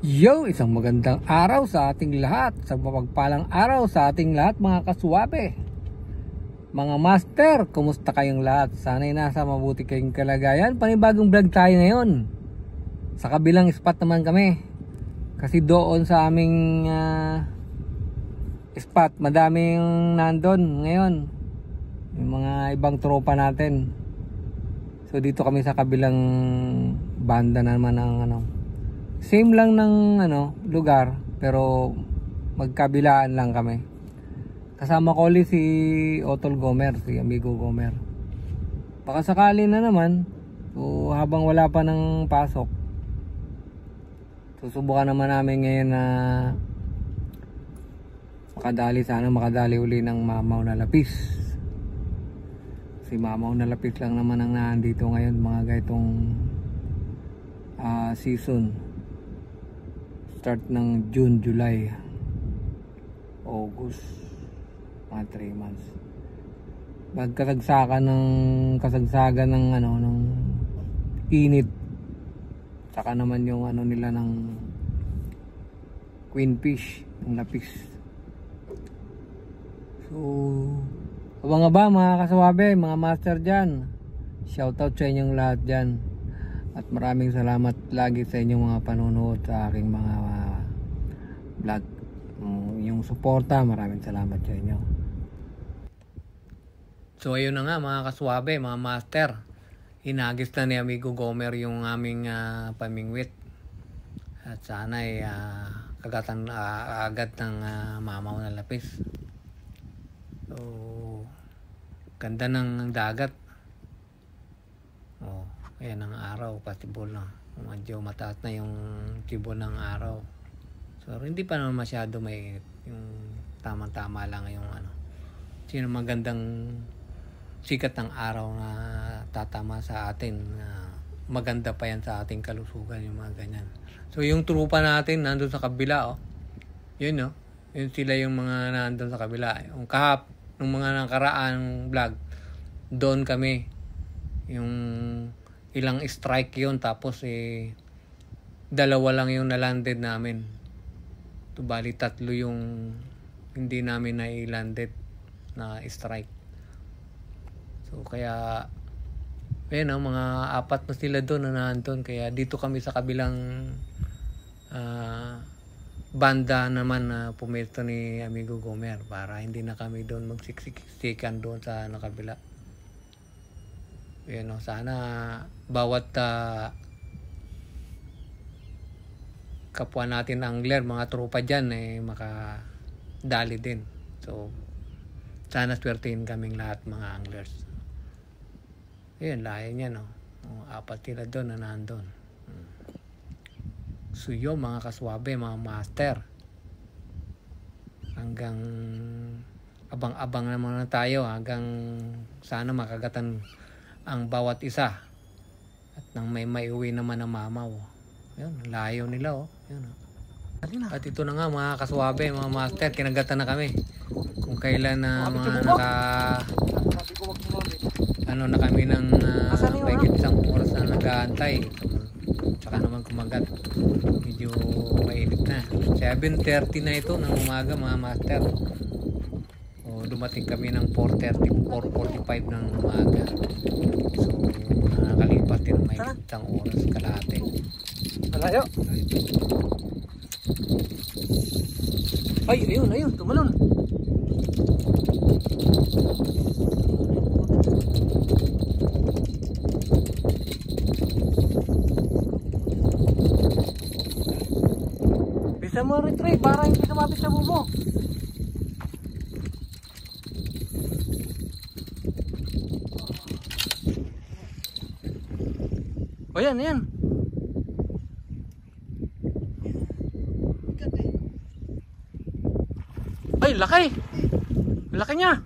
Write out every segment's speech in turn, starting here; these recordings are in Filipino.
Yo, isang magandang araw sa ating lahat. Isang mapagpalang araw sa ating lahat mga kaswabe. Mga master, kumusta kayong lahat? Sana'y nasa mabuti kayong kalagayan. Panibagong vlog tayo ngayon. Sa kabilang spot naman kami. Kasi doon sa aming spot, madaming nandun ngayon. Yung mga ibang tropa natin. So dito kami sa kabilang banda naman ng same lang ng lugar, pero magkabilaan lang kami. Kasama ko ulit si Otol Gomer, si Amigo Gomer. Baka sakali na naman, so habang wala pa ng pasok, susubukan naman namin ngayon na makadali uli ng Mamaw na Lapis. Si Mamaw na Lapis lang naman ang nandito ngayon, mga gaitong season. Start ng June, July, August, mga 3 months. Kasagsagan ng ng init. Saka naman yung nila ng queen fish, ng lapis. So, abang mga kaswabe, mga master dyan. Shoutout sa inyong lahat dyan. At maraming salamat lagi sa inyong mga panonood sa aking mga vlog. Yung suporta, maraming salamat sa inyo. So ayun na nga mga kaswabe, mga master. Hinagis na ni Amigo Gomer yung aming pamingwit. At sana ay kagatan agad ng Mamaw na Lapis. So ganda ng dagat. Oh, ayan ang araw, possible na. Medyo mataas na yung tibon ng araw. So hindi pa naman masyado may yung tamang-tama lang yung sino magandang sikat ng araw na tatama sa atin. Maganda pa yan sa ating kalusugan yung mga ganyan. So yung trupa natin nandun sa kabila, yun yun sila yung mga nandun sa kabila. Yung nung mga nakaraan vlog, doon kami. Yung ilang strike yun, tapos dalawa lang yung nalanded namin. Bali 3 yung hindi namin na-landed na strike. So kaya mga 4 na sila doon na nandun. Kaya dito kami sa kabilang banda naman na pumesto ni Amigo Gomer para hindi na kami doon magsiksikan doon sa nakabila. Sana bawat kapwa natin angler, mga tropa dyan makadali din. So sana swertihin kaming lahat mga anglers. Layo niya 4 sila doon na nandun. So yun mga kaswabe, mga master, hanggang abang-abang naman na tayo hanggang sana makagatan ang bawat isa at nang may uwi naman ng Mamaw. Yun, layo nila yun. At ito na nga mga kaswabe, mga master, kinagatan na kami. Kung kailan na na kami ng mahigit 1 oras na nag-aantay. Tsaka naman kumagat. Medyo mainit na. 7:30 na ito ng umaga mga master. Dumating kami ng 4:45 ng umaga. So nakakalipas din may 1 oras kalahati. Malayo. Ay, ayun, tumalon. Bisa mo retrieve para hindi lumapit sa bubo. Ayan. Ay, laki. Laki niya.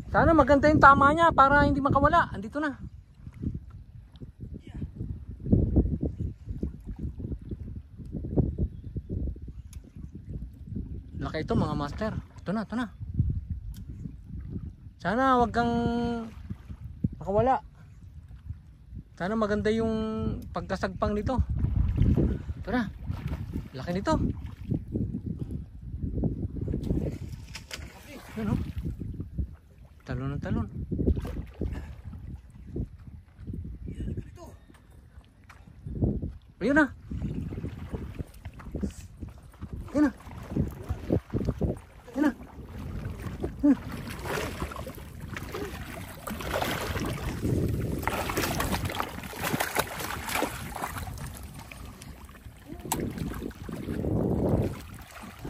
Sana maganda yung tama niya para hindi makawala. Andito na. Laki ito mga master. Ito na. Sana wag kang makawala. Sana maganda yung pagkasagpang nito. Tara. Laki nito. Yan o. Talon ng talon. Ayun na. Ayun na. Ayun na.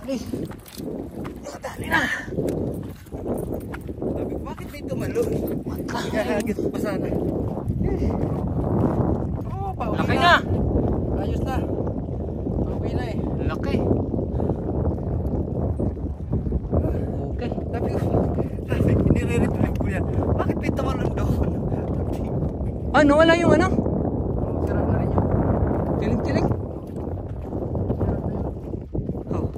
Alis. Dali na. Bakit may tumalon? Kaya pa sana. Oh, pauwi Laki na. Ayos na. Pauwi na eh. Laki. Okay. Sabi ko, nire-retrieve ko yan. Bakit may tumalon doon? Ano, wala yung ano? Sarap na rin yun. Tiling-tiling. Oh,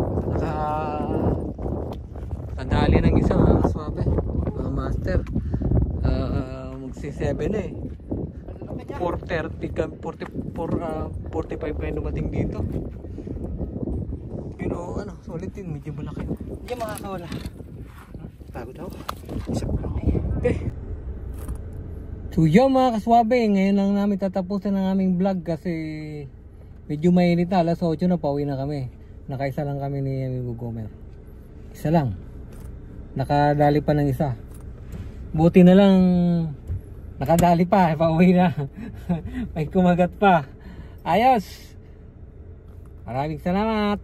nakadali ng isa mga kaswabe. Mga master. Magsi-7 na eh. 4:30 ka, 45 kayo dumating dito. Pero ano, solid din, medyo malaki. Hindi makakawala. Pagod ako. Isip ko lang eh. Okay. So yun mga kaswabe, ngayon lang namin tatapusin ang aming vlog kasi medyo mainit na, alas 8 na, pauwi na kami. Nakaisa lang kami ni Amigo Gomer. Isa lang. Nakadali pa ng isa. Buti na lang nakadali pa, pauwi na. May kumagat pa. Ayos. Maraming salamat.